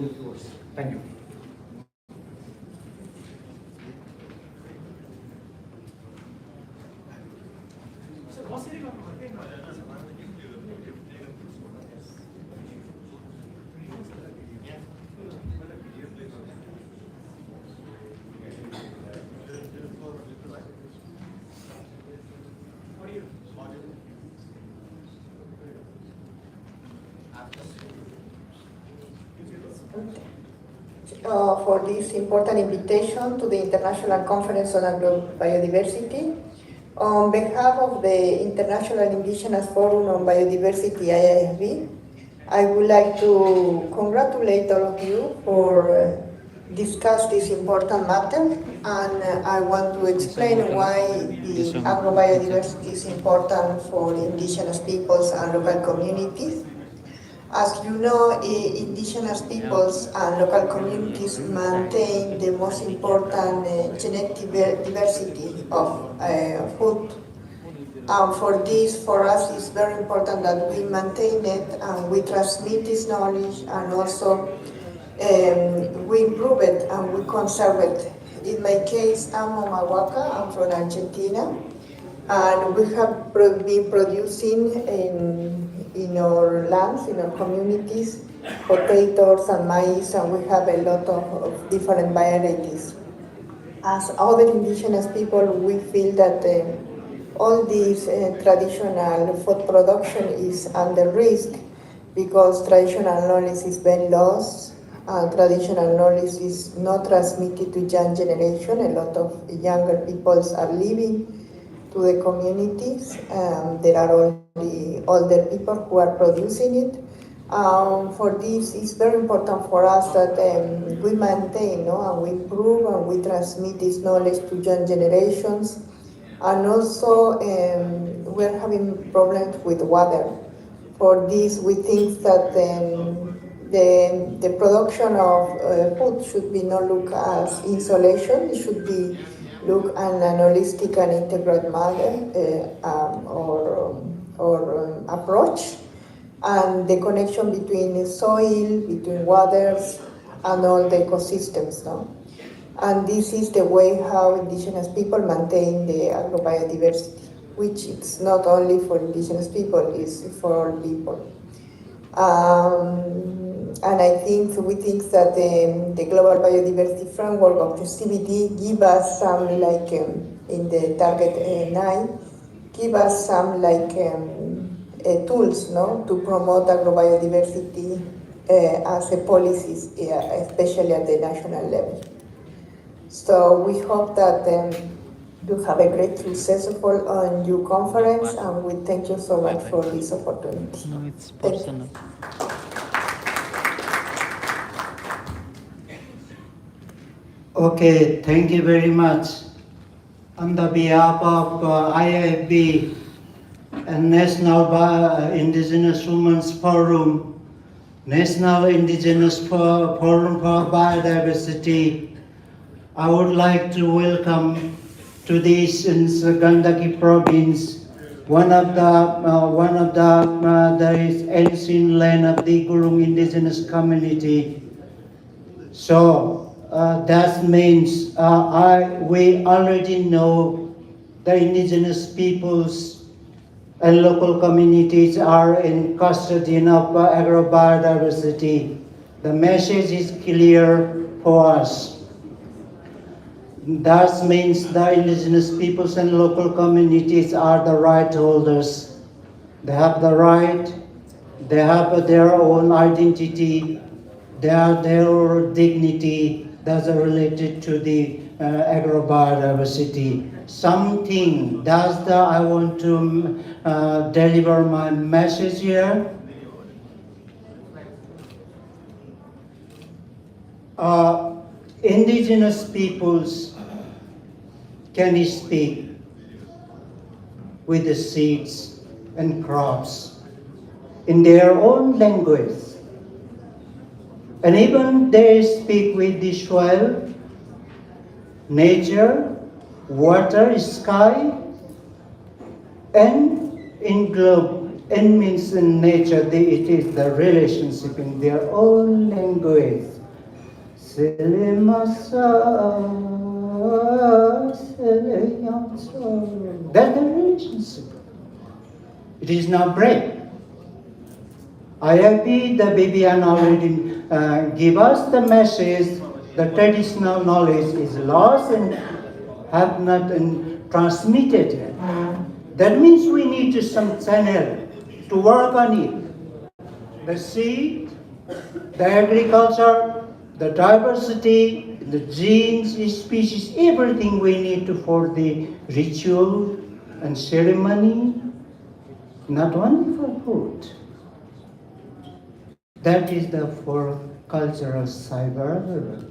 good tours. Thank you. For this important invitation to the International Conference on Agrobiodiversity. On behalf of the International Indigenous Forum on Biodiversity, IIFB, I would like to congratulate all of you for discuss this important matter, and I want to explain why the agrobiodiversity is important for indigenous peoples and local communities. As you know, indigenous peoples and local communities maintain the most important genetic diversity of food. And for this, for us, it's very important that we maintain it and we transmit this knowledge, and also we improve it and we conserve it. In my case, I'm Omawaka, I'm from Argentina, and we have been producing in our lands, in our communities, potatoes and maize, and we have a lot of different varieties. As other indigenous people, we feel that all this traditional food production is under risk because traditional knowledge is very lost. Traditional knowledge is not transmitted to young generation. A lot of younger peoples are leaving to the communities. There are only older people who are producing it. For this, it's very important for us that we maintain and we improve and we transmit this knowledge to young generations. And also, we're having problems with water. For this, we think that the production of food should be not looked as isolation. It should be look at an holistic and integrated model or approach, and the connection between the soil, between waters, and all the ecosystems. No? And this is the way how indigenous people maintain the agrobiodiversity, which it's not only for indigenous people, it's for all people. And we think that the Global Biodiversity Framework of the CBD give us some, like in the target 9, give us some tools, to promote agrobiodiversity as a policies, especially at the national level. So we hope that you have a great successful on your conference, and we thank you so much for this opportunity. No, it's personal. Okay, thank you very much. On the behalf of IIFB and National Indigenous Women's Forum, National Indigenous Forum for Biodiversity, I would like to welcome to this in Gandaki province, one of the ancient land of the Gurung indigenous community. So that means we already know the indigenous peoples and local communities are in custodian of agrobiodiversity. The message is clear for us. That means the indigenous peoples and local communities are the right holders. They have the right, they have their own identity, they have their own dignity that's related to the agrobiodiversity. Something that's I want to deliver my message here. Indigenous peoples can speak with the seeds and crops in their own language. And even they speak with the soil, nature, water, sky, and in globe, and means in nature, it is the relationship in their own language. That's the relationship. It is not break. IIP, the Bibian already give us the message, the traditional knowledge is lost and have not been transmitted yet. That means we need to some channel to work on it. The seed, the agriculture, the diversity, the genes, species, everything we need to for the ritual and ceremony, not only for food. That is the for cultural cyber.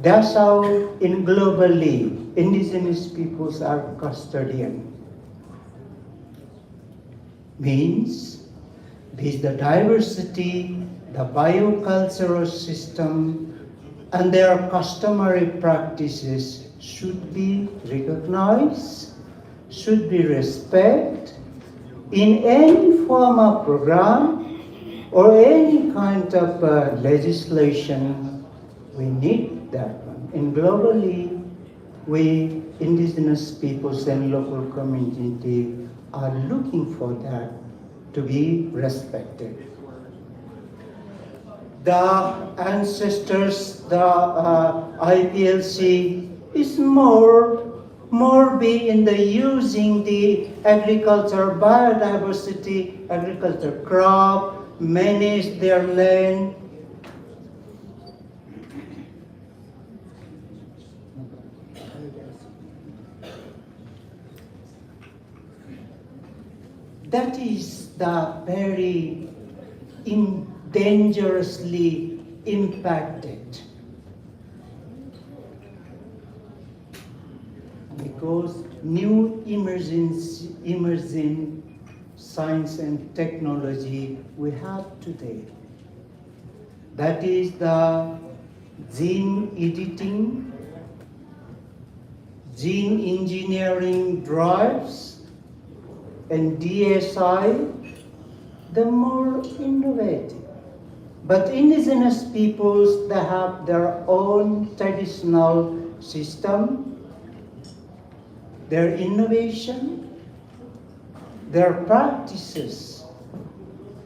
That's how in globally indigenous peoples are custodian. Means this the diversity, the biocultural system, and their customary practices should be recognized, should be respected in any form of program or any kind of legislation. We need that one. And globally, we indigenous peoples and local community are looking for that to be respected. The ancestors, the IPLC is more be in the using the agriculture, biodiversity, agriculture crop, manage their land. That is the very dangerously impacted, because new emerging science and technology we have today. That is the gene editing, gene engineering drives, and DSI, the more innovative. But indigenous peoples, they have their own traditional system, their innovation, their practices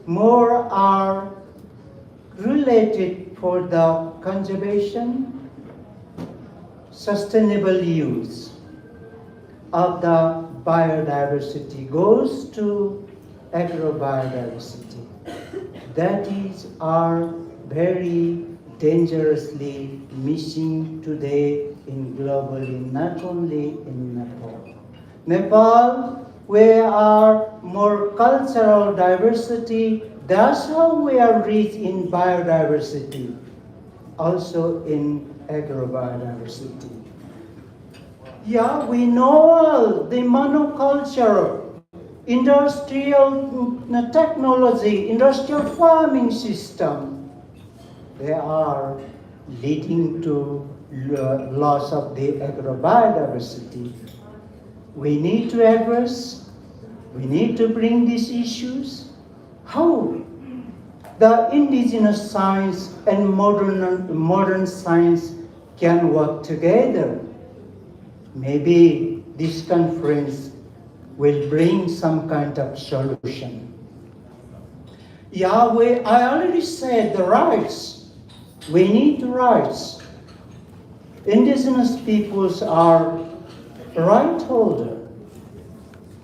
more are related for the conservation, sustainable use of the biodiversity goes to agrobiodiversity. That is our very dangerously missing today in globally, not only in Nepal. Nepal, we are more cultural diversity. That's how we are rich in biodiversity, also in agrobiodiversity. Yeah, we know all the monoculture, industrial technology, industrial farming system. They are leading to loss of the agrobiodiversity. We need to address, we need to bring these issues. How the indigenous science and modern science can work together. Maybe this conference will bring some kind of solution. Yeah, I already said the rights. We need rights. Indigenous peoples are right holder.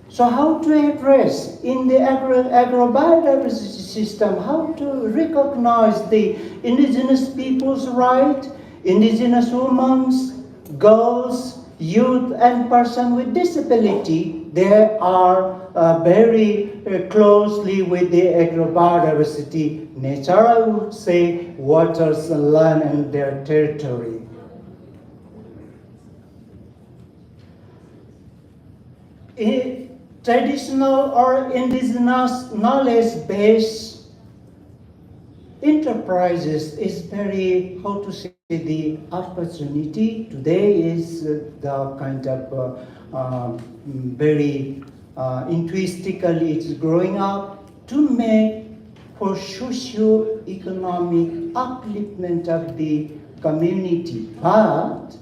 So how to address in the agrobiodiversity system, how to recognize the indigenous people's right, indigenous women, girls, youth, and person with disability, they are very closely with the agrobiodiversity nature, I would say, waters, land, and their territory. Traditional or indigenous knowledge-based enterprises is very, how to say, the opportunity today is the kind of very intuitively it's growing up to make for socio-economic upliftment of the community, but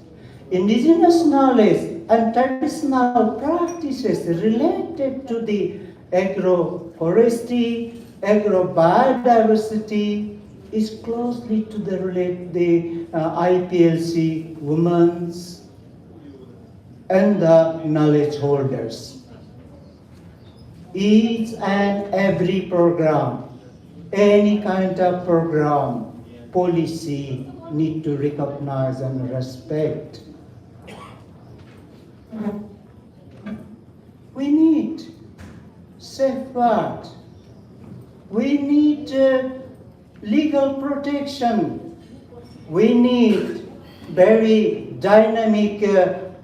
indigenous knowledge and traditional practices related to the agroforestry, agrobiodiversity is closely to the IPLC women's and the knowledge holders. Each and every program, any kind of program, policy need to recognize and respect. We need safeguard. We need legal protection. We need very dynamic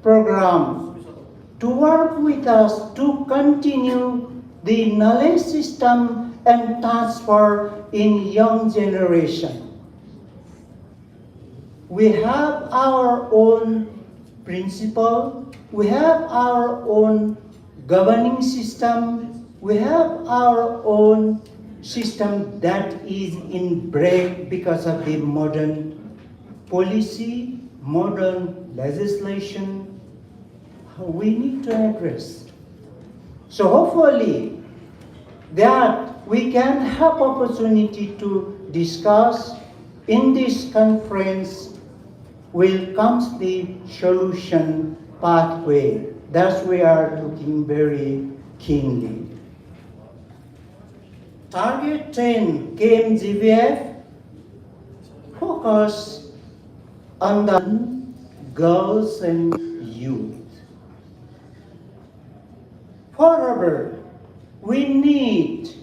program to work with us to continue the knowledge system and transfer in young generation. We have our own principle, we have our own governing system, we have our own system that is in break because of the modern policy, modern legislation. We need to address. So hopefully that we can have opportunity to discuss in this conference will comes the solution pathway. That's we are looking very keenly. Target 10 KMGBF focus on the girls and youth. However, we need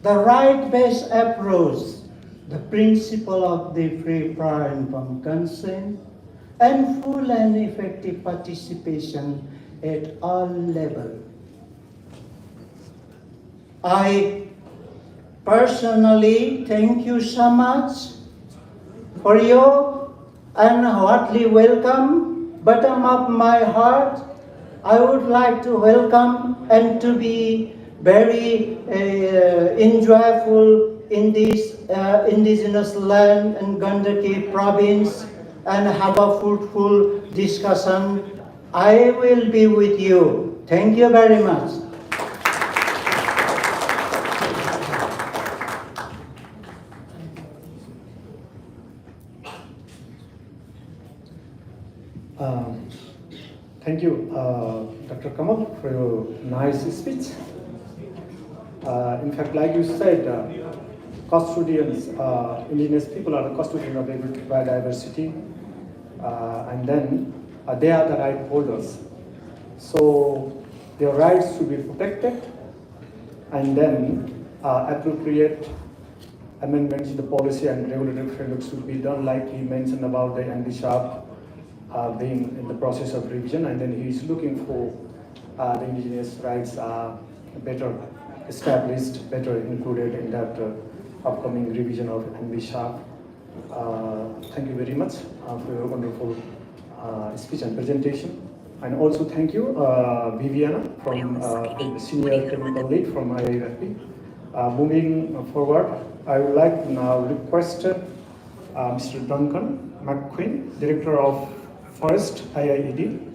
the right-based approach, the principle of the free, prior, informed consent, and full and effective participation at all levels. I personally thank you so much for you and heartily welcome. Bottom of my heart, I would like to welcome and to be very enjoyable in this indigenous land and Gandaki province and have a fruitful discussion. I will be with you. Thank you very much. Thank you, Dr. Kamal, for your nice speech. In fact, like you said, custodians, indigenous people are the custodians of biodiversity, and then they are the right holders. So their rights should be protected, and then appropriate amendments in the policy and regulatory framework should be done, like he mentioned about the Andy Sharp being in the process of revision, and then he is looking for the indigenous rights better established, better included in that upcoming revision of Andy Sharp. Thank you very much for your wonderful speech and presentation. And also thank you, Viviana, from Senior Technical Lead from IAFP. Moving forward, I would like to now request Mr. Duncan McQueen, Director of Forest, IIED,